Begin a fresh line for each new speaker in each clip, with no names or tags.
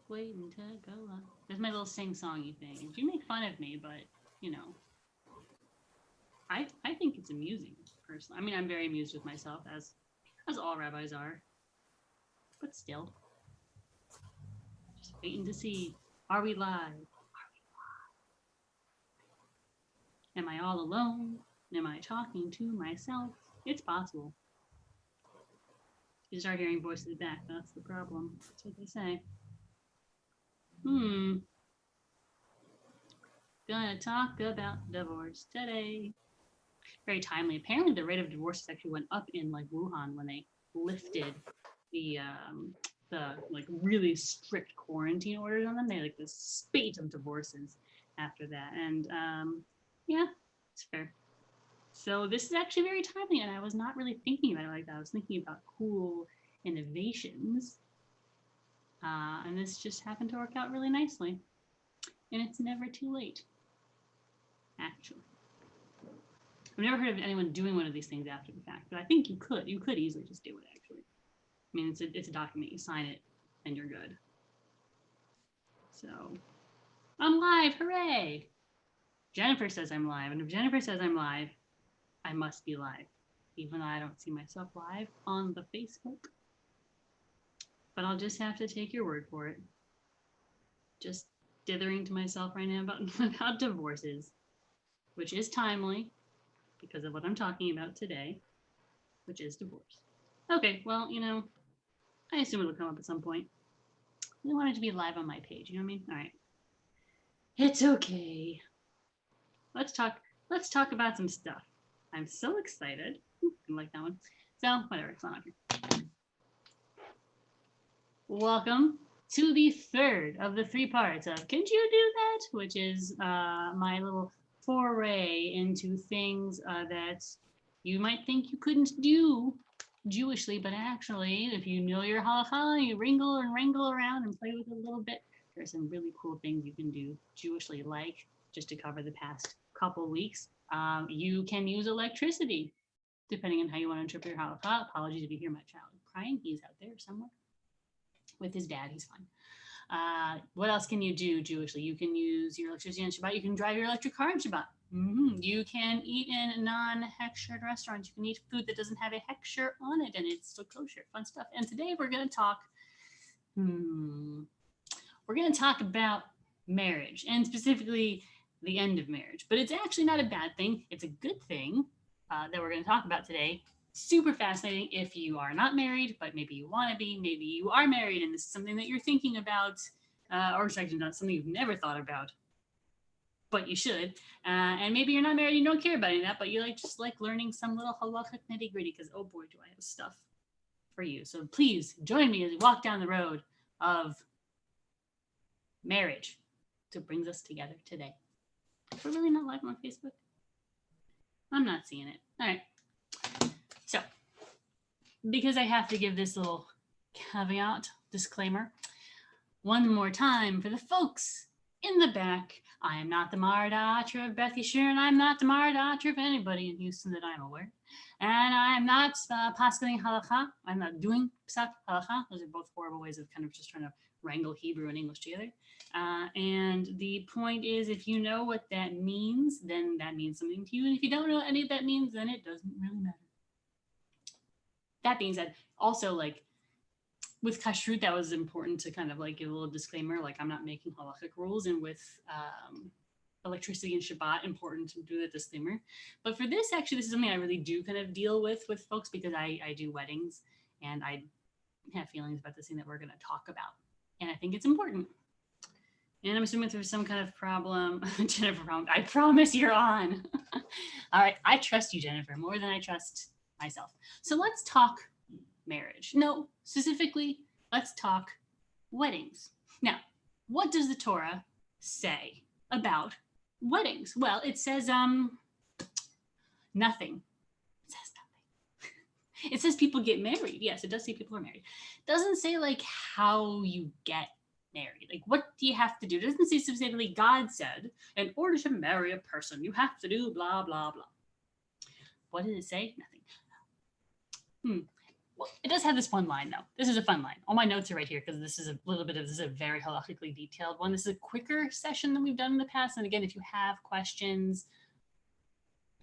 waiting to go up. That's my little sing-songy thing. You make fun of me, but you know, I think it's amusing personally. I mean, I'm very amused with myself as all rabbis are, but still, just waiting to see. Are we live? Am I all alone? Am I talking to myself? It's possible. You start hearing voices back. That's the problem. That's what they say. Gonna talk about divorce today. Very timely. Apparently, the rate of divorces actually went up in like Wuhan when they lifted the like really strict quarantine orders on them. They had like this spate of divorces after that, and yeah, it's fair. So this is actually very timely, and I was not really thinking about it like that. I was thinking about cool innovations, and this just happened to work out really nicely. And it's never too late, actually. I've never heard of anyone doing one of these things after the fact, but I think you could. You could easily just do it, actually. I mean, it's a document. You sign it, and you're good. So, I'm live. Hooray! Jennifer says I'm live, and if Jennifer says I'm live, I must be live, even though I don't see myself live on the Facebook. But I'll just have to take your word for it. Just dithering to myself right now about divorces, which is timely because of what I'm talking about today, which is divorce. Okay, well, you know, I assume it'll come up at some point. I want it to be live on my page, you know what I mean? All right. It's okay. Let's talk about some stuff. I'm so excited. I like that one. So, whatever, it's not on here. Welcome to the third of the 3 parts of Can You Do That? Which is my little foray into things that you might think you couldn't do Jewishly, but actually, if you know your halacha, you wrangle and wrangle around and play with it a little bit, there's some really cool things you can do Jewishly, like, just to cover the past couple weeks, you can use electricity, depending on how you want to interpret your halacha. Apologies if you hear my child crying. He's out there somewhere with his dad. He's fine. What else can you do Jewishly? You can use your electricity on Shabbat. You can drive your electric car on Shabbat. You can eat in non-hechshered restaurants. You can eat food that doesn't have a hechsher on it, and it's still kosher. Fun stuff. And today we're going to talk. We're going to talk about marriage, and specifically the end of marriage. But it's actually not a bad thing. It's a good thing that we're going to talk about today. Super fascinating if you are not married, but maybe you want to be. Maybe you are married, and this is something that you're thinking about, or it's actually not something you've never thought about, but you should. And maybe you're not married, and you don't care about any of that, but you just like learning some little halachic nitty gritty. Because oh boy, do I have stuff for you. So please join me as we walk down the road of marriage that brings us together today. We're really not live on Facebook. I'm not seeing it. All right. So, because I have to give this little caveat disclaimer one more time for the folks in the back, I am not the Maradatra of Beth Yeshurun. I'm not the Maradatra of anybody in Houston that I'm aware. And I'm not paskaling halacha. I'm not doing psak halacha. Those are both horrible ways of kind of just trying to wrangle Hebrew and English together. And the point is, if you know what that means, then that means something to you. And if you don't know what any of that means, then it doesn't really matter. That being said, also like with kashrut, that was important to kind of like give a little disclaimer, like I'm not making halachic rules, and with electricity and Shabbat, important to do that disclaimer. But for this, actually, this is something I really do kind of deal with folks because I do weddings and I have feelings about this thing that we're going to talk about. And I think it's important. And I'm assuming there's some kind of problem. Jennifer, I promise you're on. All right. I trust you, Jennifer, more than I trust myself. So let's talk marriage. No, specifically, let's talk weddings. Now, what does the Torah say about weddings? Well, it says nothing. It says nothing. It says people get married. Yes, it does say people are married. It doesn't say like how you get married. Like, what do you have to do? It doesn't say specifically God said, in order to marry a person, you have to do blah, blah, blah. What does it say? Nothing. Well, it does have this one line though. This is a fun line. All my notes are right here because this is a very halachically detailed one. This is a quicker session than we've done in the past. And again, if you have questions,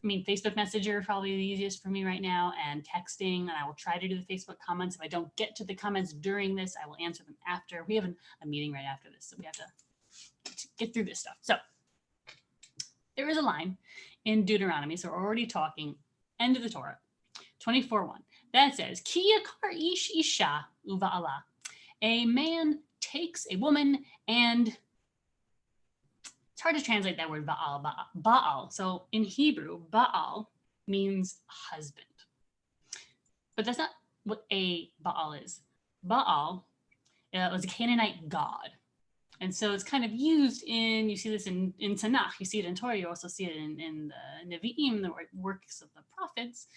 I mean, Facebook Messenger is probably the easiest for me right now, and texting, and I will try to do the Facebook comments. If I don't get to the comments during this, I will answer them after. We have a meeting right after this, so we have to get through this stuff. So there is a line in Deuteronomy, so we're already talking end of the Torah, 24:1, that says, Ki yakar ish isha uva'ala. A man takes a woman and... It's hard to translate that word Baal, Baal. So in Hebrew, Baal means husband. But that's not what a Baal is. Baal was a Canaanite god. And so it's kind of used in, you see this in Tanakh, you see it in Torah, you also see it in the Nevi'im, the works of the prophets.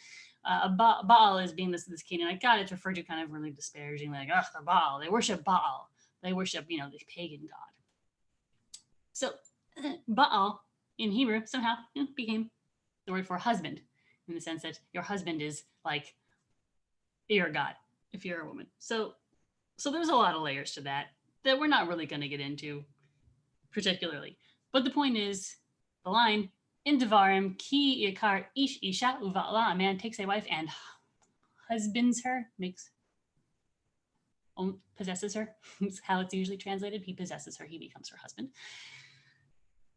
Baal is being this Canaanite god. It's referred to kind of really disparagingly, like, oh, they're Baal. They worship Baal. They worship, this pagan god. So Baal in Hebrew somehow became the word for husband, in the sense that your husband is like your god if you're a woman. So there's a lot of layers to that we're not really going to get into particularly. But the point is, the line in Devarim, Ki yakar ish isha uva'ala, a man takes a wife and husbands her, possesses her. That's how it's usually translated. He possesses her, he becomes her husband.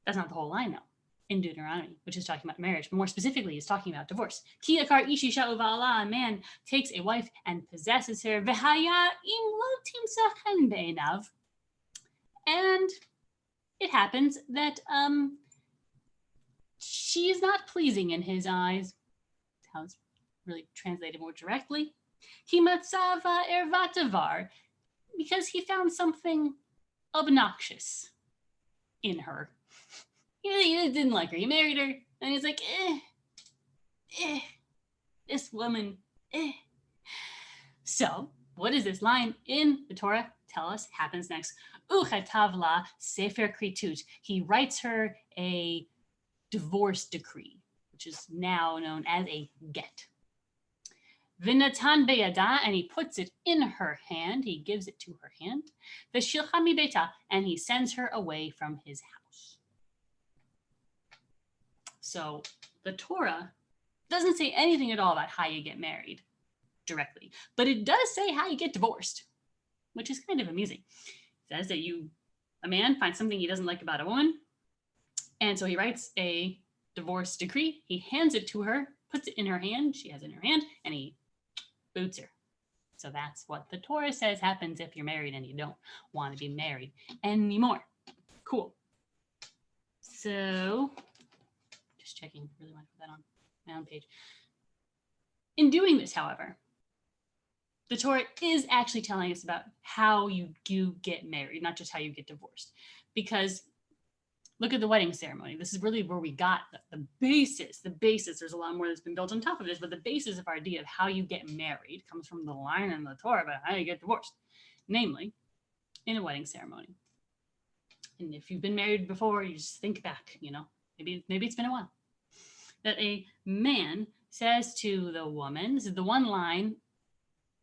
That's not the whole line, though, in Deuteronomy, which is talking about marriage. But more specifically, it's talking about divorce. Ki yakar ish isha uva'ala, a man takes a wife and possesses her. V'haya im lo timsa chen be'einav. And it happens that she is not pleasing in his eyes. That's how it's really translated more directly. Ki matzava ervatavar, because he found something obnoxious in her. He didn't like her. He married her, and he's like, this woman, So, what does this line in the Torah tell us happens next? Uchetavla sefer kritut. He writes her a divorce decree, which is now known as a get. V'natan beyada, and he puts it in her hand. He gives it to her hand. V'shilcha mibeta, and he sends her away from his house. So the Torah doesn't say anything at all about how you get married directly, but it does say how you get divorced, which is kind of amusing. It says that a man finds something he doesn't like about a woman, and so he writes a divorce decree. He hands it to her, puts it in her hand. She has it in her hand, and he boots her. So that's what the Torah says happens if you're married and you don't want to be married anymore. Cool. So, just checking, really want to put that on my own page. In doing this, however, the Torah is actually telling us about how you get married, not just how you get divorced. Because look at the wedding ceremony. This is really where we got the basis. The basis, there's a lot more that's been built on top of this, but the basis of our idea of how you get married comes from the line in the Torah about how you get divorced, namely in a wedding ceremony. And if you've been married before, you just think back, maybe it's been a while, that a man says to the woman, this is the one line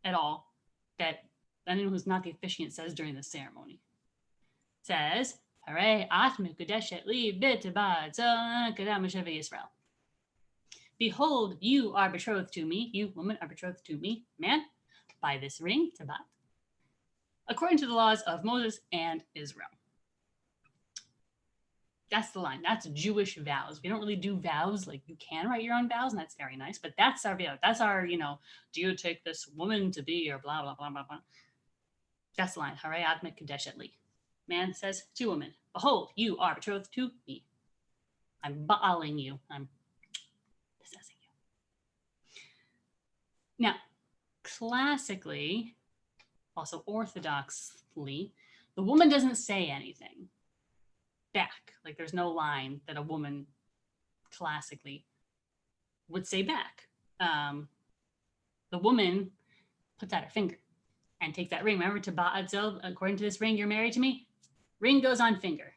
at all that anyone who's not the officiant says during the ceremony, says, behold, you are betrothed to me, you woman are betrothed to me, man, by this ring, tabat, according to the laws of Moses and Israel. That's the line. That's Jewish vows. We don't really do vows. Like, you can write your own vows, and that's very nice, but that's our vow. That's our, do you take this woman to be, or blah, blah, blah, blah, blah. That's the line. Harei admet kadeshet li. Man says to woman, behold, you are betrothed to me. I'm ba'aling you. I'm possessing you. Now, classically, also orthodoxly, the woman doesn't say anything back. Like, there's no line that a woman classically would say back. The woman puts out her finger and takes that ring. Remember, to ba'atzil, according to this ring, you're married to me. Ring goes on finger.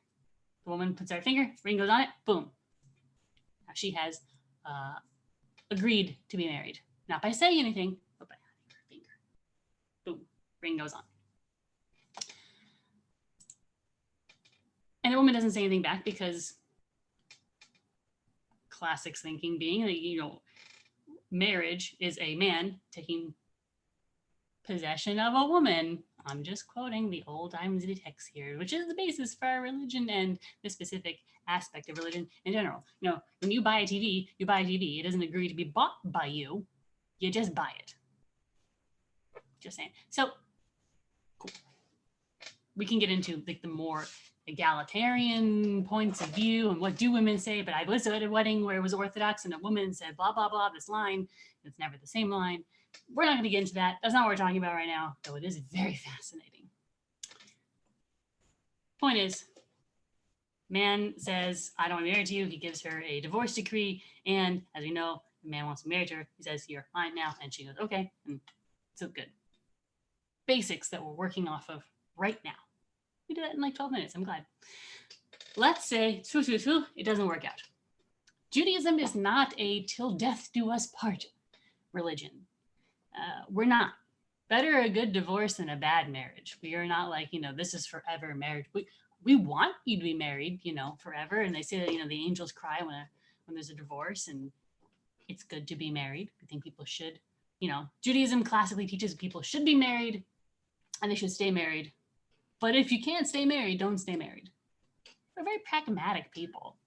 The woman puts out her finger, ring goes on it, boom. Now she has agreed to be married. Not by saying anything, but by having her finger. brain goes on. And the woman doesn't say anything back because classic thinking being that, marriage is a man taking possession of a woman. I'm just quoting the old Diamonds of the text here, which is the basis for our religion and the specific aspect of religion in general. When you buy a TV, you buy a TV. It doesn't agree to be bought by you. You just buy it. Just saying. So, cool. We can get into like the more egalitarian points of view and what do women say, but I was at a wedding where it was Orthodox and a woman said blah, blah, blah, this line. It's never the same line. We're not going to get into that. That's not what we're talking about right now, though it is very fascinating. Point is, man says, I don't want to be married to you. He gives her a divorce decree. And as we know, the man wants to marry her. He says, you're mine now. And she goes, okay. And so good. Basics that we're working off of right now. We did that in like 12 minutes. I'm glad. Let's say, it doesn't work out. Judaism is not a till death do us part religion. We're not. Better a good divorce than a bad marriage. We are not like, this is forever marriage. We want you to be married, forever. And they say that, the angels cry when there's a divorce, and it's good to be married. I think people should, Judaism classically teaches people should be married and they should stay married. But if you can't stay married, don't stay married. We're very pragmatic people.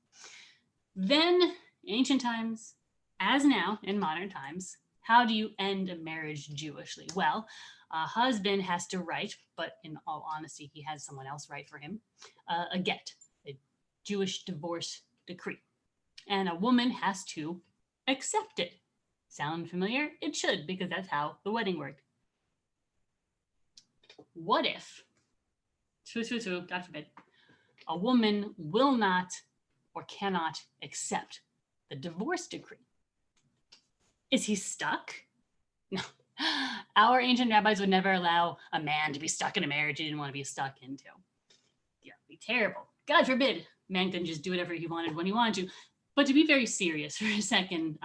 Then, in ancient times, as now in modern times, how do you end a marriage Jewishly? Well, a husband has to write, but in all honesty, he has someone else write for him, a get, a Jewish divorce decree. And a woman has to accept it. Sound familiar? It should, because that's how the wedding worked. What if, God forbid, a woman will not or cannot accept the divorce decree? Is he stuck? No. Our ancient rabbis would never allow a man to be stuck in a marriage he didn't want to be stuck into. Yeah, it'd be terrible. God forbid, man couldn't just do whatever he wanted when he wanted to. But to be very serious for a second,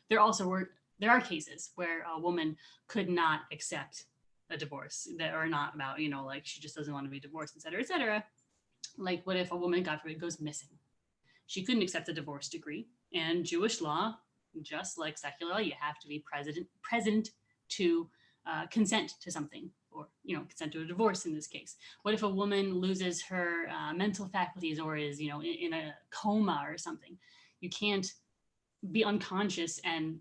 there are cases where a woman could not accept a divorce that are not about, like she just doesn't want to be divorced, et cetera, et cetera. Like what if a woman, God forbid, goes missing? She couldn't accept the divorce decree. And Jewish law, just like secular law, you have to be present to consent to something, or consent to a divorce in this case. What if a woman loses her mental faculties or is in a coma or something? You can't be unconscious and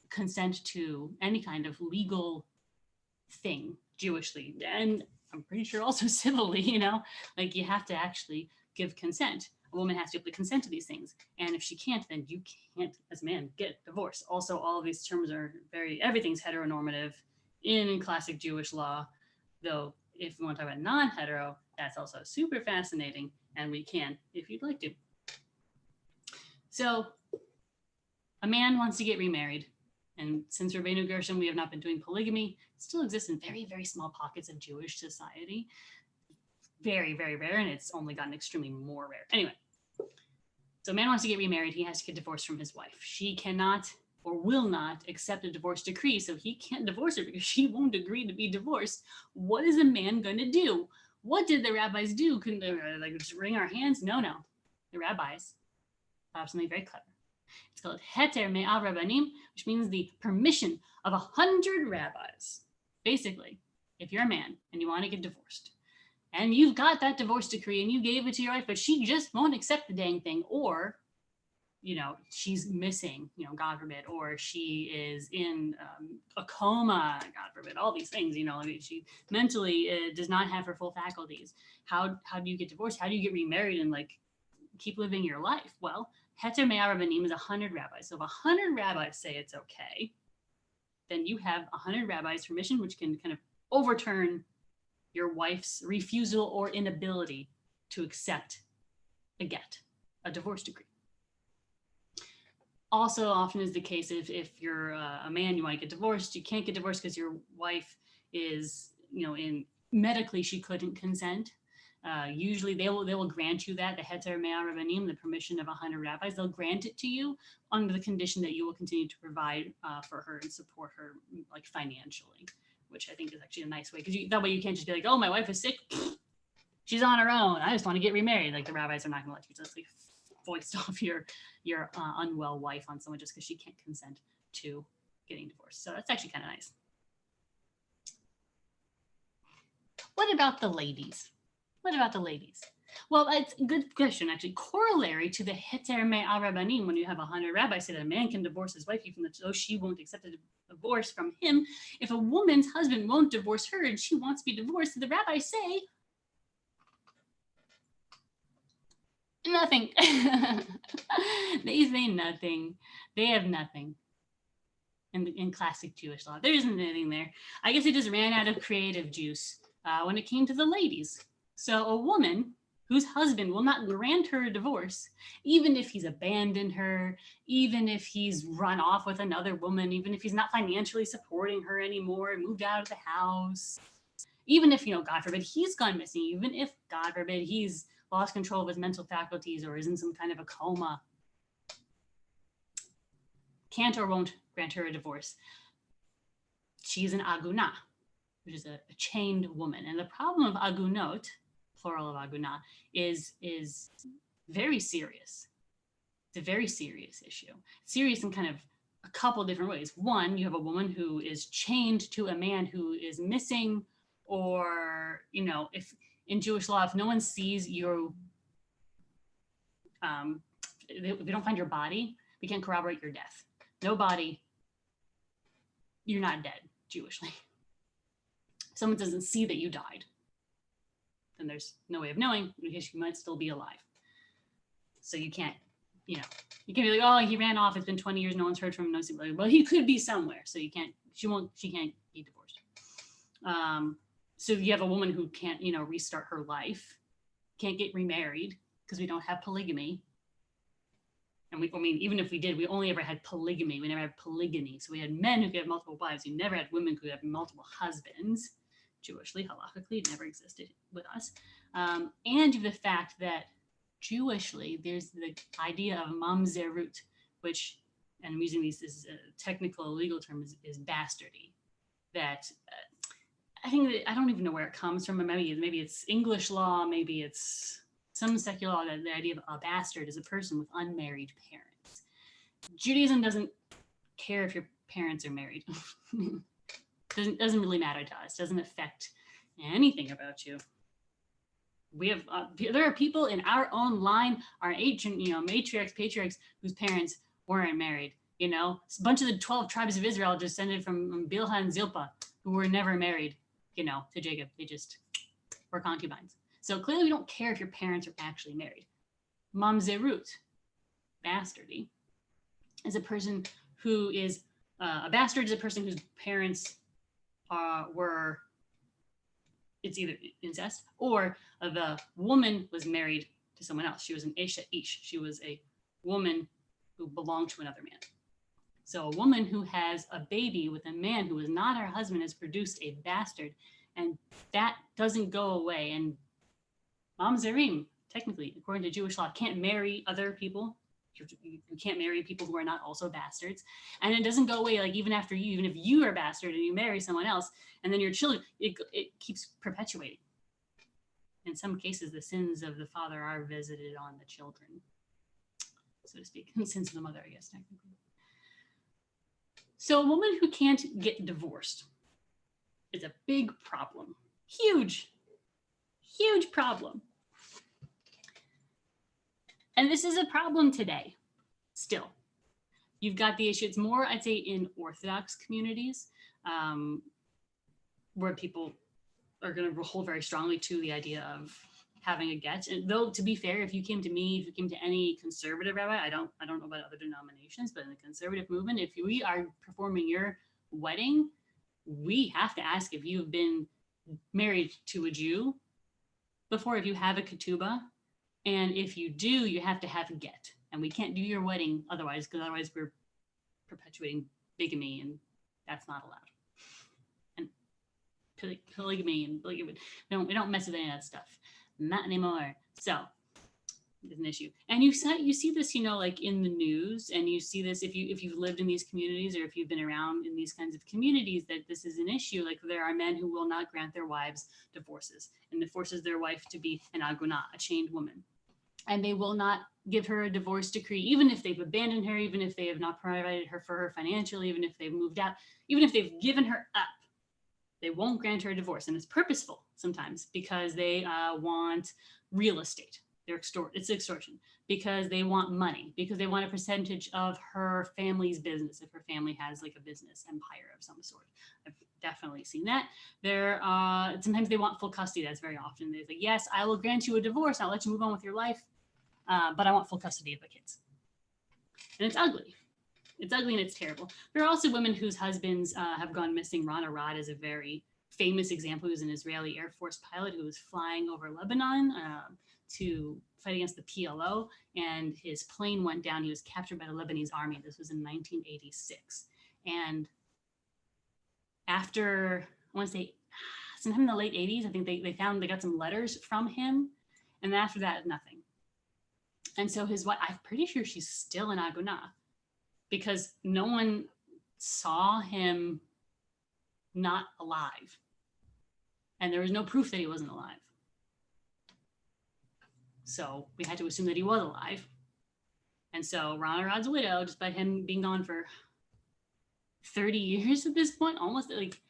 consent to any kind of legal thing Jewishly, and I'm pretty sure also civilly. Like you have to actually give consent. A woman has to be able to consent to these things. And if she can't, then you can't, as a man, get divorced. Also, all of these terms are everything's heteronormative in classic Jewish law. Though, if you want to talk about non-hetero, that's also super fascinating. And we can, if you'd like to. So, a man wants to get remarried. And since Rabbeinu Gershom, we have not been doing polygamy. It still exists in very, very small pockets of Jewish society. Very, very rare, and it's only gotten extremely more rare. Anyway, so a man wants to get remarried. He has to get divorced from his wife. She cannot or will not accept a divorce decree, so he can't divorce her because she won't agree to be divorced. What is a man going to do? What did the rabbis do? Couldn't they just wring our hands? No. The rabbis have something very clever. It's called heter me'av rabbanim, which means the permission of 100 rabbis. Basically, if you're a man and you want to get divorced, and you've got that divorce decree and you gave it to your wife, but she just won't accept the dang thing, or, she's missing, God forbid, or she is in a coma, God forbid, all these things, she mentally does not have her full faculties. How do you get divorced? How do you get remarried and keep living your life? Well, heter me'av rabbanim is 100 rabbis. So if 100 rabbis say it's okay, then you have 100 rabbis' permission, which can kind of overturn your wife's refusal or inability to accept a divorce decree. Also often is the case if you're a man, you want to get divorced, you can't get divorced because your wife is, medically she couldn't consent. Usually they will grant you that, the heter me'av rabbanim, the permission of 100 rabbis, they'll grant it to you under the condition that you will continue to provide for her and support her financially, which I think is actually a nice way, because that way you can't just be like, oh, my wife is sick. She's on her own. I just want to get remarried. Like the rabbis are not going to let you just like foist off your unwell wife on someone just because she can't consent to getting divorced. So that's actually kind of nice. What about the ladies? Well, it's a good question, actually. Corollary to the heter me'al rabbanim, when you have 100 rabbis say that a man can divorce his wife even though she won't accept a divorce from him. If a woman's husband won't divorce her and she wants to be divorced, the rabbis say nothing. They say nothing. They have nothing. In classic Jewish law, there isn't anything there. I guess it just ran out of creative juice when it came to the ladies. So a woman whose husband will not grant her a divorce, even if he's abandoned her, even if he's run off with another woman, even if he's not financially supporting her anymore and moved out of the house, even if, God forbid, he's gone missing, even if, God forbid, he's lost control of his mental faculties or is in some kind of a coma, can't or won't grant her a divorce. She's an aguna, which is a chained woman. And the problem of agunot, plural of aguna, is very serious. It's a very serious issue. Serious in kind of a couple different ways. One, you have a woman who is chained to a man who is missing, or, if in Jewish law, if no one sees you, if we don't find your body, we can't corroborate your death. No body, you're not dead, Jewishly. If someone doesn't see that you died, then there's no way of knowing, because you might still be alive. So you can't, you can't be like, oh, he ran off, it's been 20 years, no one's heard from him, no one's, well, he could be somewhere, so she can't be divorced. So you have a woman who can't, restart her life, can't get remarried, because we don't have polygamy. And even if we did, we only ever had polygamy. We never had polygyny. So we had men who could have multiple wives. We never had women who could have multiple husbands. Jewishly, halakhically, it never existed with us. And you have the fact that Jewishly, there's the idea of mamzerut, which, and I'm using these as a technical legal term, is bastardy. That I think that, I don't even know where it comes from. Maybe it's English law, maybe it's some secular law, that the idea of a bastard is a person with unmarried parents. Judaism doesn't care if your parents are married. doesn't really matter to us. Doesn't affect anything about you. We have there are people in our own line, our ancient, matriarchs, patriarchs, whose parents weren't married. A bunch of the 12 tribes of Israel descended from Bilhah and Zilpah, who were never married, to Jacob. They just were concubines. So clearly we don't care if your parents are actually married. Mamzerut, bastardy, is a person who is, a bastard is a person whose parents were, it's either incest, or the woman was married to someone else. She was an Esha Ish. She was a woman who belonged to another man. So a woman who has a baby with a man who is not her husband has produced a bastard, and that doesn't go away. And mamzerim, technically, according to Jewish law, can't marry other people. You can't marry people who are not also bastards. And it doesn't go away, like even after you, even if you are a bastard and you marry someone else, and then your children, it keeps perpetuating. In some cases, the sins of the father are visited on the children, so to speak. The sins of the mother, I guess, technically. So a woman who can't get divorced is a big problem. Huge problem. And this is a problem today, still. You've got the issue, it's more, I'd say, in Orthodox communities, where people are going to hold very strongly to the idea of having a get. And though, to be fair, if you came to me, if you came to any conservative rabbi, I don't know about other denominations, but in the conservative movement, if we are performing your wedding, we have to ask if you've been married to a Jew before, if you have a ketubah. And if you do, you have to have a get. And we can't do your wedding otherwise, because otherwise we're perpetuating bigamy, and that's not allowed. And polygamy and polygamy, we don't mess with any of that stuff. Not anymore. So is an issue. And you see this, like in the news, and you see this if you've lived in these communities, or if you've been around in these kinds of communities, that this is an issue. Like, there are men who will not grant their wives divorces, and it forces their wife to be an aguna, a chained woman. And they will not give her a divorce decree, even if they've abandoned her, even if they have not provided her for her financially, even if they've moved out, even if they've given her up. They won't grant her a divorce. And it's purposeful sometimes, because they want real estate. It's extortion, because they want money, because they want a percentage of her family's business, if her family has like a business empire of some sort. I've definitely seen that. Sometimes they want full custody. That's very often. They're like, yes, I will grant you a divorce. I'll let you move on with your life, but I want full custody of the kids. And it's ugly. It's ugly and it's terrible. There are also women whose husbands have gone missing. Ron Arad is a very famous example. He was an Israeli Air Force pilot who was flying over Lebanon to fight against the PLO, and his plane went down. He was captured by the Lebanese army. This was in 1986. And after, I want to say, sometime in the late 80s, I think they got some letters from him. And after that, nothing. And so his wife, I'm pretty sure she's still in Aguna, because no one saw him not alive. And there was no proof that he wasn't alive. So we had to assume that he was alive. And so Ron Arad's widow, despite him being gone for 30 years at this point, almost, like,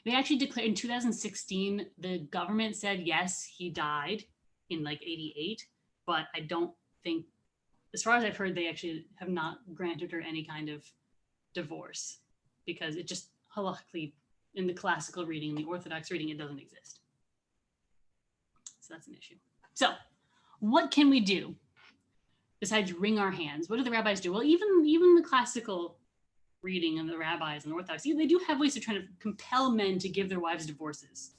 they actually declared in 2016, the government said, yes, he died in like 88, but I don't think, as far as I've heard, they actually have not granted her any kind of divorce, because it just halakhically, in the classical reading, in the Orthodox reading, it doesn't exist. So that's an issue. So what can we do besides wring our hands? What do the rabbis do? Well, even the classical reading and the rabbis and the Orthodox, they do have ways of trying to compel men to give their wives divorces.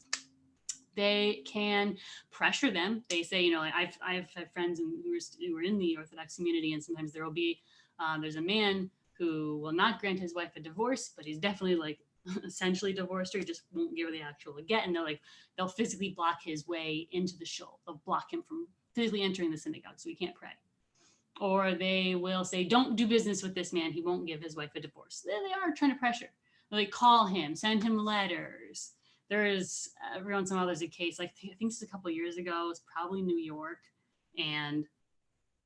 They can pressure them. They say, I've had friends who are in the Orthodox community, and sometimes there will be, there's a man who will not grant his wife a divorce, but he's definitely like essentially divorced her. He just won't give her the actual get, and they'll physically block his way into the shul. They'll block him from physically entering the synagogue, so he can't pray. Or they will say, don't do business with this man. He won't give his wife a divorce. They are trying to pressure. They call him, send him letters. There is, every once in a while, there's a case, like, I think this is a couple of years ago, it's probably New York, and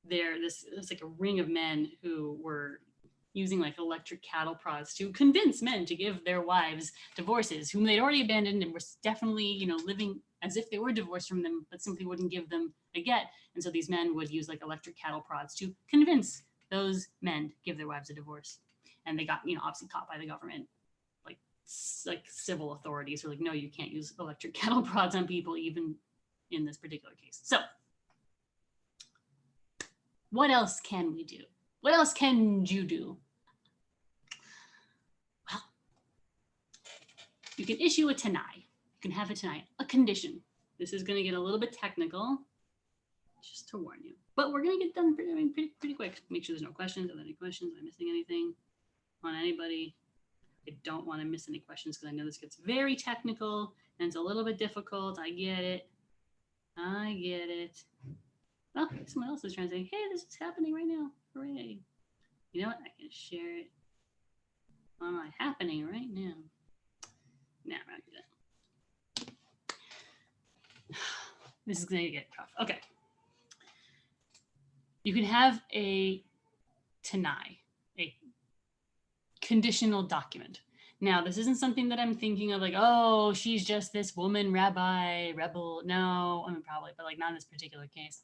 there's like a ring of men who were using like electric cattle prods to convince men to give their wives divorces, whom they'd already abandoned and were definitely, living as if they were divorced from them, but simply wouldn't give them a get. And so these men would use like electric cattle prods to convince those men to give their wives a divorce. And they got, obviously caught by the government, like civil authorities were like, no, you can't use electric cattle prods on people, even in this particular case. So what else can we do? What else can you do? Well, you can issue a tanai. You can have a tanai, a condition. This is going to get a little bit technical, just to warn you. But we're going to get done pretty quick. Make sure there's no questions. Are there any questions? Am I missing anything on anybody? I don't want to miss any questions, because I know this gets very technical and it's a little bit difficult. I get it. Well, someone else is trying to say, hey, this is happening right now. Hooray. You know what? I can share it on my happening right now. Nah, I'm not gonna do that. This is going to get tough. Okay. You can have a tanai, a conditional document. Now, this isn't something that I'm thinking of like, oh, she's just this woman, rabbi, rebel. No, I mean, probably, but like not in this particular case.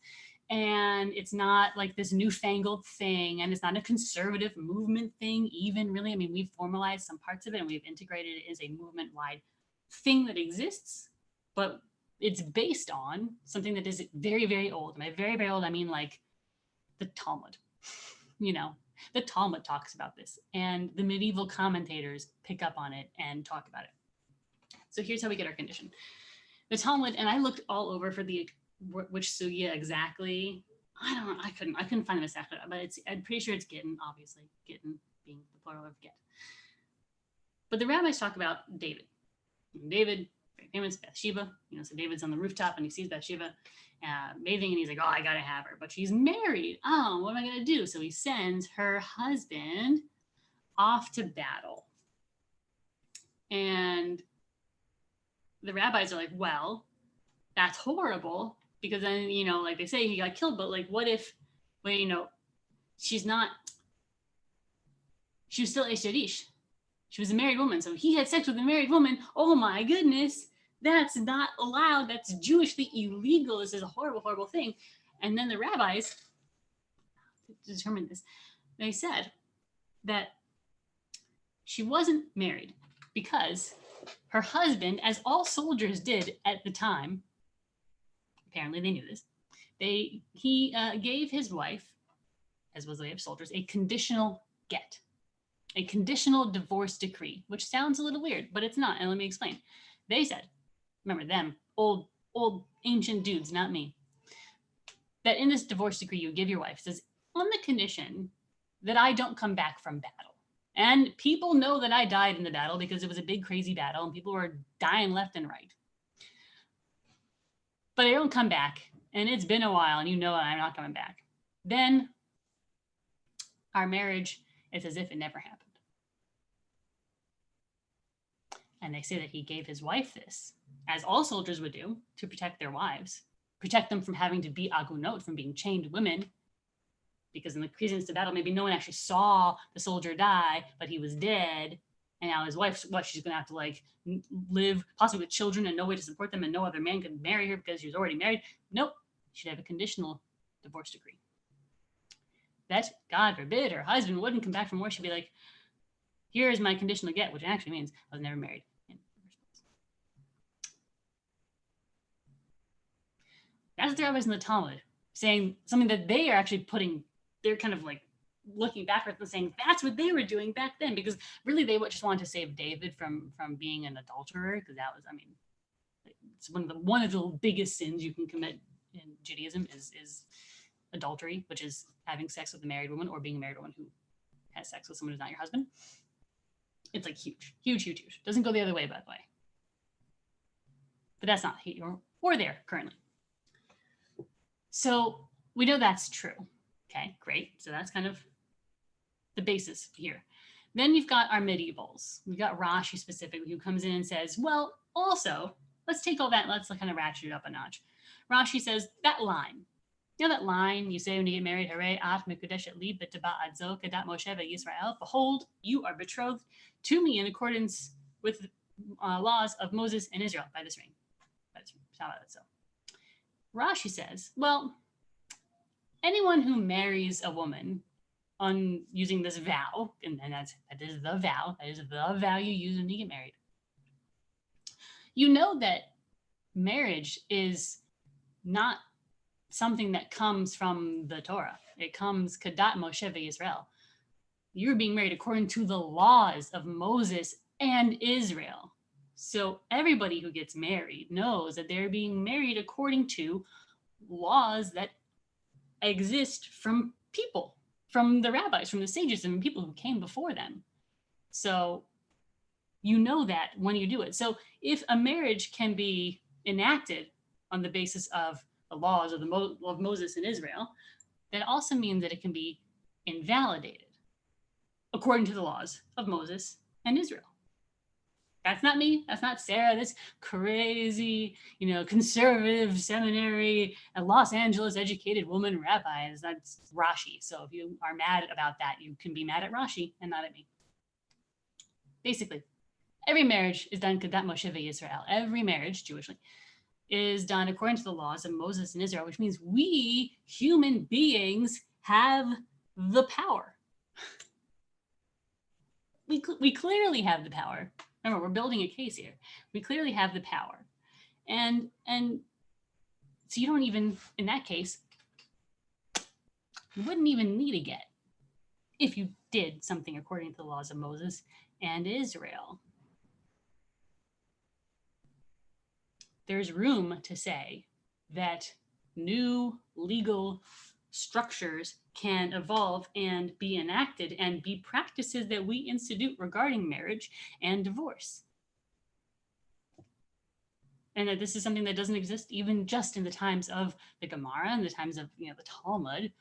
And it's not like this newfangled thing, and it's not a conservative movement thing even, really. I mean, we've formalized some parts of it and we've integrated it as a movement-wide thing that exists, but it's based on something that is very, very old. And by very, very old, I mean like the Talmud. The Talmud talks about this, and the medieval commentators pick up on it and talk about it. So here's how we get our condition. The Talmud, and I looked all over for which sugya exactly. I couldn't find them exactly, but I'm pretty sure it's Gittin, obviously. Gittin being the plural of get. But the rabbis talk about David. David, very very famous, Bathsheba. So David's on the rooftop and he sees Bathsheba bathing, and he's like, oh, I gotta have her, but she's married. Oh, what am I gonna do? So he sends her husband off to battle. And the rabbis are like, well, that's horrible, because then, like they say, he got killed, but like, what if, she was still Esherish. She was a married woman. So he had sex with a married woman. Oh my goodness. That's not allowed. That's Jewishly illegal. This is a horrible, horrible thing. And then the rabbis determined this. They said that she wasn't married because her husband, as all soldiers did at the time, apparently they knew this, he gave his wife, as was the way of soldiers, a conditional get, a conditional divorce decree, which sounds a little weird, but it's not. And let me explain. They said, remember them, old ancient dudes, not me, that in this divorce decree you give your wife, says, on the condition that I don't come back from battle. And people know that I died in the battle because it was a big, crazy battle and people were dying left and right. But I don't come back, and it's been a while, and I'm not coming back. Then our marriage, it's as if it never happened. And they say that he gave his wife this, as all soldiers would do, to protect their wives, protect them from having to be agunot, from being chained women, because in the previous battle, maybe no one actually saw the soldier die, but he was dead. And now his wife, she's going to have to live possibly with children and no way to support them, and no other man could marry her because she was already married. Nope. She'd have a conditional divorce decree. That, God forbid, her husband wouldn't come back from war. She'd be like, here's my conditional get, which actually means I was never married. That's what the rabbis in the Talmud saying, something that they are actually they're kind of looking backwards and saying that's what they were doing back then, because really they just wanted to save David from being an adulterer, because that was, it's one of the biggest sins you can commit in Judaism is adultery, which is having sex with a married woman or being a married woman who has sex with someone who's not your husband. It's huge. Doesn't go the other way, by the way. But that's not here or there currently. So we know that's true. Okay, great. So that's kind of the basis here. Then you've got our medievals. We've got Rashi specifically, who comes in and says, well, also, let's take all that, let's kind of ratchet it up a notch. Rashi says, that line, that line you say when you get married, Hare at mekudeshet li b'taba adzo kedat Moshe ve'Yisrael, behold, you are betrothed to me in accordance with laws of Moses and Israel by this ring. So Rashi says, well, anyone who marries a woman on using this vow, and that is the vow you use when you get married, that marriage is not something that comes from the Torah. It comes Kadat Moshe ve'Yisrael. You're being married according to the laws of Moses and Israel. So everybody who gets married knows that they're being married according to laws that exist from people, from the rabbis, from the sages, and people who came before them. So that when you do it. So if a marriage can be enacted on the basis of the laws of of Moses and Israel, that also means that it can be invalidated according to the laws of Moses and Israel. That's not me. That's not Sarah, this crazy, conservative seminary, a Los Angeles educated woman rabbi. That's Rashi. So if you are mad about that, you can be mad at Rashi and not at me. Basically, every marriage is done Kadat Moshe ve'Yisrael. Every marriage, Jewishly, is done according to the laws of Moses and Israel, which means we human beings have the power. We clearly have the power. Remember, we're building a case here. We clearly have the power. And so you don't even, in that case, you wouldn't even need a get if you did something according to the laws of Moses and Israel. There's room to say that new legal structures can evolve and be enacted and be practices that we institute regarding marriage and divorce. and that this is something that doesn't exist even just in the times of the Gemara and the times of the Talmud.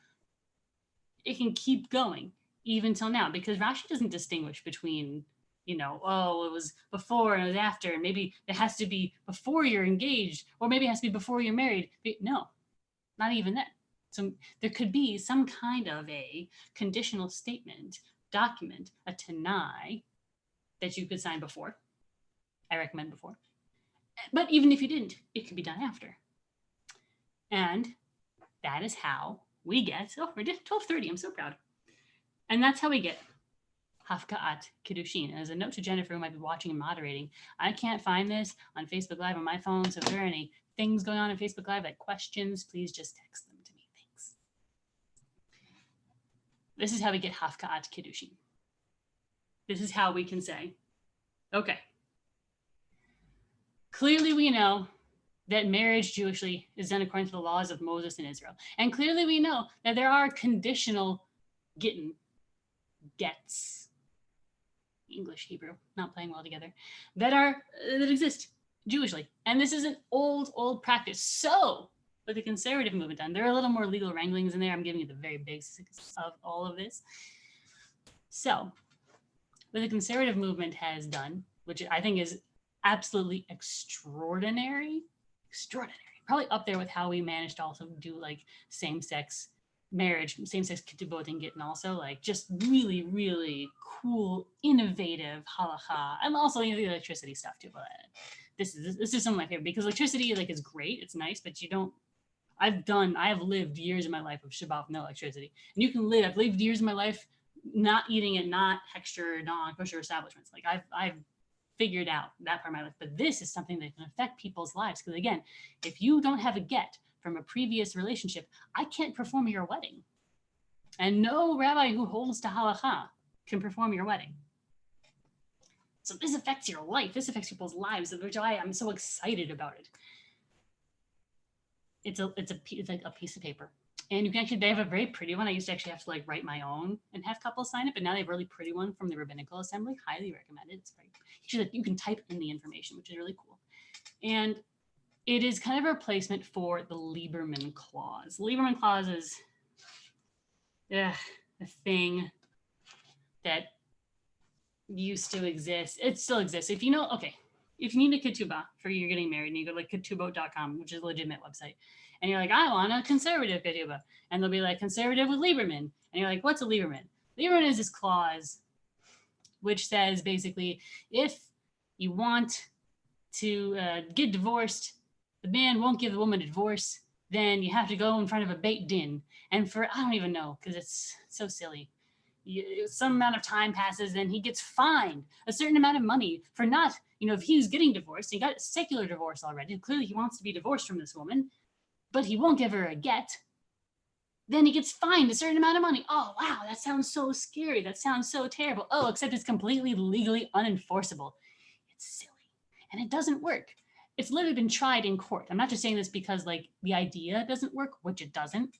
It can keep going even till now, because Rashi doesn't distinguish between, oh, it was before and it was after, and maybe it has to be before you're engaged, or maybe it has to be before you're married. But no, not even that. So there could be some kind of a conditional statement, document, a Tanai, that you could sign before. I recommend before. But even if you didn't, it could be done after. And that is how we get, we're at 12:30, I'm so proud. And that's how we get Hafka'at Kiddushin. As a note to Jennifer, who might be watching and moderating, I can't find this on Facebook Live on my phone, so if there are any things going on Facebook Live, like questions, please just text them to me. Thanks. This is how we get Hafka'at Kiddushin. This is how we can say, okay, clearly we know that marriage Jewishly is done according to the laws of Moses in Israel. And clearly we know that there are conditional gets, English, Hebrew, not playing well together, that exist Jewishly. And this is an old practice. So with the conservative movement done, there are a little more legal wranglings in there. I'm giving you the very basics of all of this. So what the conservative movement has done, which I think is absolutely extraordinary, probably up there with how we managed to also do like same-sex marriage, same-sex ketubot and gittin, also like just really, really cool, innovative halacha. And also the electricity stuff too. But this is some of my favorite, because electricity is great, it's nice, but I have lived years of my life of Shabbat with no electricity. And I've lived years of my life not eating at not hechsher, non-kosher establishments. Like I've figured out that part of my life, but this is something that can affect people's lives. Because again, if you don't have a get from a previous relationship, I can't perform your wedding. And no rabbi who holds to halacha can perform your wedding. So this affects your life. This affects people's lives, which is why I'm so excited about it. It's like a piece of paper. And you can they have a very pretty one. I used to actually have to write my own and have couples sign it, but now they have a really pretty one from the Rabbinical Assembly. Highly recommend it. It's very, you can type in the information, which is really cool. And it is kind of a replacement for the Lieberman Clause. The Lieberman Clause is a thing that used to exist. It still exists. If you need a ketubah for you're getting married, and you go to ketubot.com, which is a legitimate website, and you're like, I want a conservative ketubah, and they'll be like, conservative with Lieberman, and you're like, what's a Lieberman? Lieberman is this clause which says basically, if you want to get divorced, the man won't give the woman a divorce, then you have to go in front of a Beit Din, and for I don't even know, because it's so silly. Some amount of time passes, and he gets fined a certain amount of money for not, if he's getting divorced, he got a secular divorce already. Clearly he wants to be divorced from this woman, but he won't give her a get. Then he gets fined a certain amount of money. Oh, wow, that sounds so scary. That sounds so terrible. Oh, except it's completely legally unenforceable. It's silly. And it doesn't work. It's literally been tried in court. I'm not just saying this because the idea doesn't work, which it doesn't.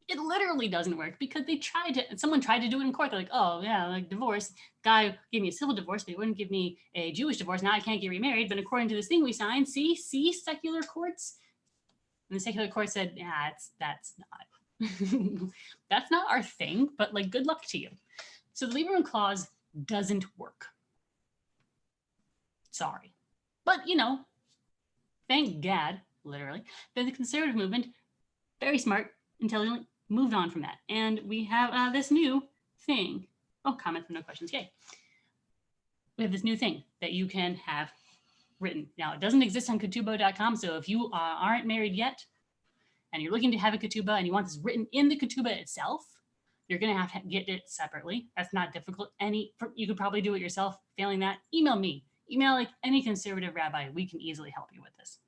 It literally doesn't work, because someone tried to do it in court. They're like, oh yeah, divorce. Guy gave me a civil divorce, but he wouldn't give me a Jewish divorce. Now I can't get remarried. But according to this thing we signed, see secular courts. And the secular court said, yeah, that's not, that's not our thing, but good luck to you. So the Lieberman Clause doesn't work. Sorry. But, thank God, literally, that the conservative movement, very smart, intelligently, moved on from that. And we have this new thing. Oh, comments, no questions, yay. We have this new thing that you can have written. Now, it doesn't exist on ketubah.com, so if you aren't married yet, and you're looking to have a ketubah, and you want this written in the ketubah itself, you're going to have to get it separately. That's not difficult. You could probably do it yourself. Failing that, email me. Email any conservative rabbi. We can easily help you with this.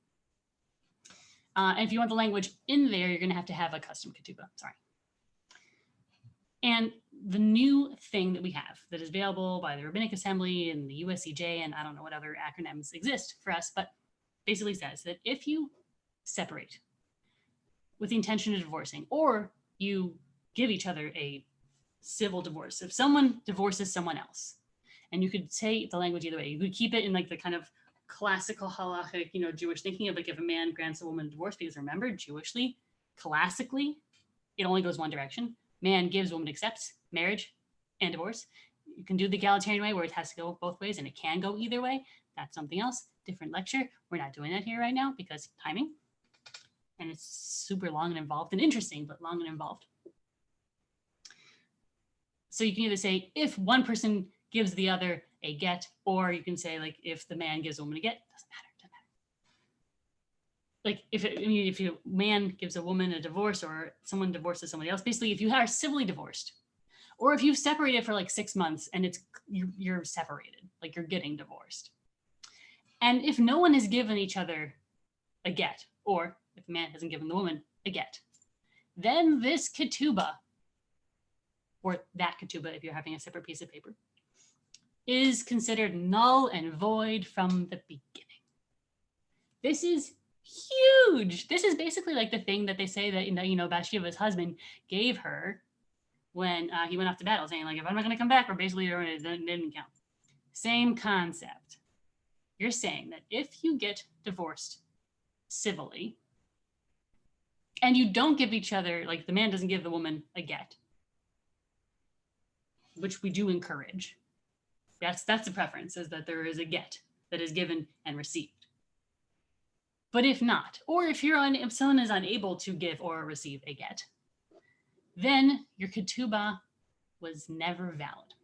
And if you want the language in there, you're going to have a custom ketubah. Sorry. And the new thing that we have that is available by the Rabbinic Assembly and the USCJ, and I don't know what other acronyms exist for us, but basically says that if you separate with the intention of divorcing, or you give each other a civil divorce, if someone divorces someone else, and you could say the language either way, you could keep it in the kind of classical halachic, Jewish thinking of like if a man grants a woman a divorce, because remember, Jewishly, classically, it only goes one direction. Man gives, woman accepts, marriage and divorce. You can do the egalitarian way where it has to go both ways, and it can go either way. That's something else, different lecture. We're not doing that here right now because timing. And it's super long and involved and interesting, but long and involved. So you can either say if one person gives the other a get, or you can say like if the man gives a woman a get, doesn't matter. Like if a man gives a woman a divorce or someone divorces somebody else, basically if you are civilly divorced, or if you've separated for like 6 months and you're separated, like you're getting divorced. And if no one has given each other a get, or if the man hasn't given the woman a get, then this ketubah, or that ketubah if you're having a separate piece of paper, is considered null and void from the beginning. This is huge. This is basically like the thing that they say that, Bathsheba's husband gave her when he went off to battle, saying like, if I'm not going to come back, or basically it didn't count. Same concept. You're saying that if you get divorced civilly and you don't give each other, like the man doesn't give the woman a get, which we do encourage. That's the preference, is that there is a get that is given and received. But if not, or if someone is unable to give or receive a get, then your ketubah was never valid.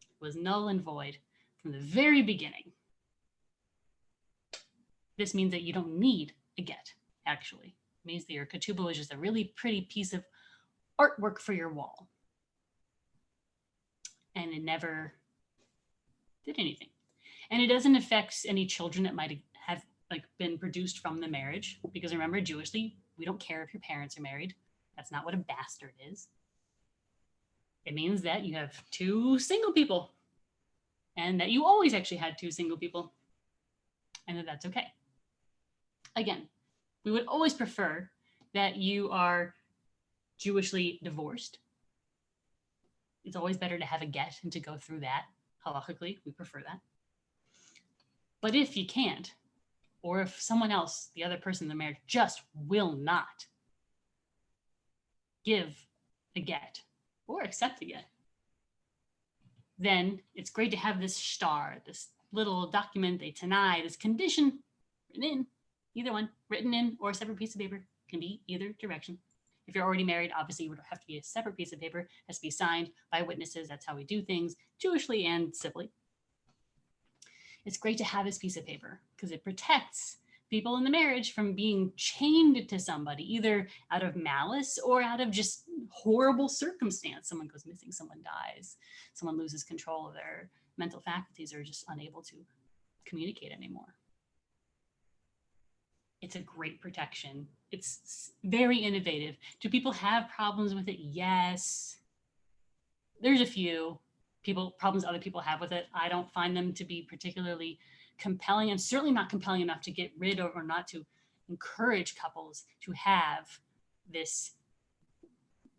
It was null and void from the very beginning. This means that you don't need a get, actually. It means that your ketubah was just a really pretty piece of artwork for your wall. And it never did anything. And it doesn't affect any children that might have been produced from the marriage, because remember, Jewishly, we don't care if your parents are married. That's not what a bastard is. It means that you have 2 single people, and that you always actually had 2 single people, and that's okay. Again, we would always prefer that you are Jewishly divorced. It's always better to have a get and to go through that. Halachically, we prefer that. But if you can't, or if someone else, the other person in the marriage, just will not give a get or accept a get, then it's great to have this shtar, this little document, a tanai, this condition written in, either one, written in or a separate piece of paper, can be either direction. If you're already married, obviously it would have to be a separate piece of paper, it has to be signed by witnesses. That's how we do things, Jewishly and civilly. It's great to have this piece of paper because it protects people in the marriage from being chained to somebody, either out of malice or out of just horrible circumstance. Someone goes missing, someone dies, someone loses control of their mental faculties, or just unable to communicate anymore. It's a great protection. It's very innovative. Do people have problems with it? Yes. There's a few problems other people have with it. I don't find them to be particularly compelling, and certainly not compelling enough to get rid of or not to encourage couples to have this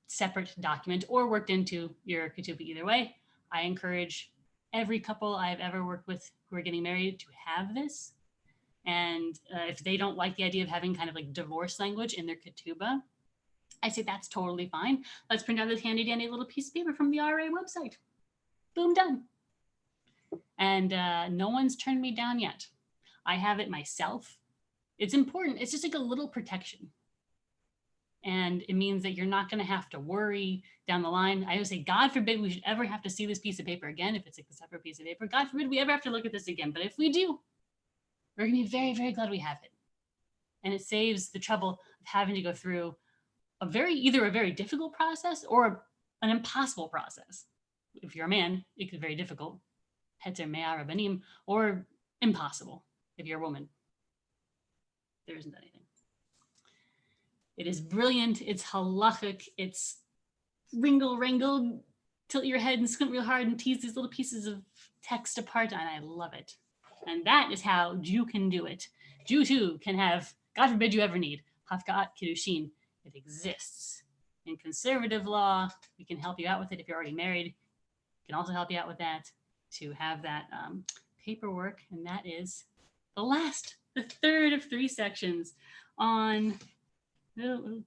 separate document or worked into your ketubah either way. I encourage every couple I've ever worked with who are getting married to have this. And if they don't like the idea of having kind of like divorce language in their ketubah, I say that's totally fine. Let's print out this handy dandy little piece of paper from the RA website. Boom, done. And no one's turned me down yet. I have it myself. It's important. It's just like a little protection. And it means that you're not going to have to worry down the line. I always say, God forbid we should ever have to see this piece of paper again, if it's like a separate piece of paper. God forbid we ever have to look at this again. But if we do, we're going to be very, very glad we have it. And it saves the trouble of having to go through either a very difficult process or an impossible process. If you're a man, it could be very difficult, hetzer mea rabbanim, or impossible if you're a woman. There isn't anything. It is brilliant. It's halachic. It's wrangle, tilt your head and squint real hard and tease these little pieces of text apart, and I love it. And that is how Jew can do it. Jew too can have, God forbid you ever need, Hafkaat Kiddushin. It exists. In conservative law, we can help you out with it if you're already married. We can also help you out with that, to have that paperwork, and that is the third of 3 sections on. No,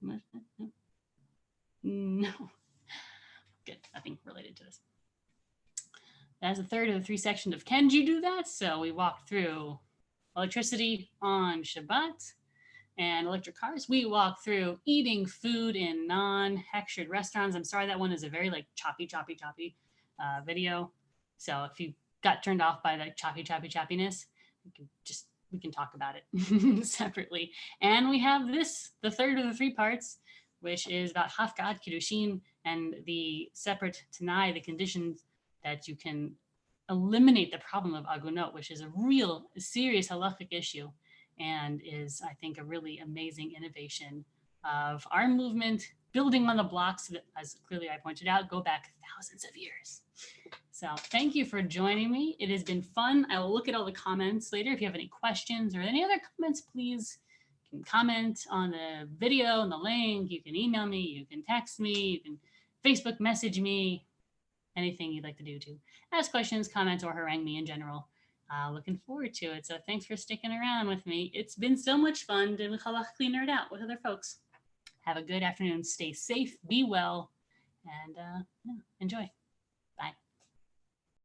good, nothing related to this. That's the third of the 3 sections of Can You Do That? So we walked through electricity on Shabbat and electric cars. We walked through eating food in non-hechshered restaurants. I'm sorry, that one is a very like choppy video. So if you got turned off by the choppiness, we can talk about it separately. And we have the third of the 3 parts, which is about Hafgad, Kiddushin, and the separate Tanai, the conditions that you can eliminate the problem of agunot, which is a real serious halachic issue and is, I think, a really amazing innovation of our movement, building on the blocks that, as clearly I pointed out, go back thousands of years. So thank you for joining me. It has been fun. I will look at all the comments later. If you have any questions or any other comments, please you can comment on the video and the link. You can email me. You can text me. You can Facebook message me. Anything you'd like to do to ask questions, comment, or harangue me in general. Looking forward to it. So thanks for sticking around with me. It's been so much fun to halachically nerd out with other folks. Have a good afternoon. Stay safe, be well, and enjoy. Bye.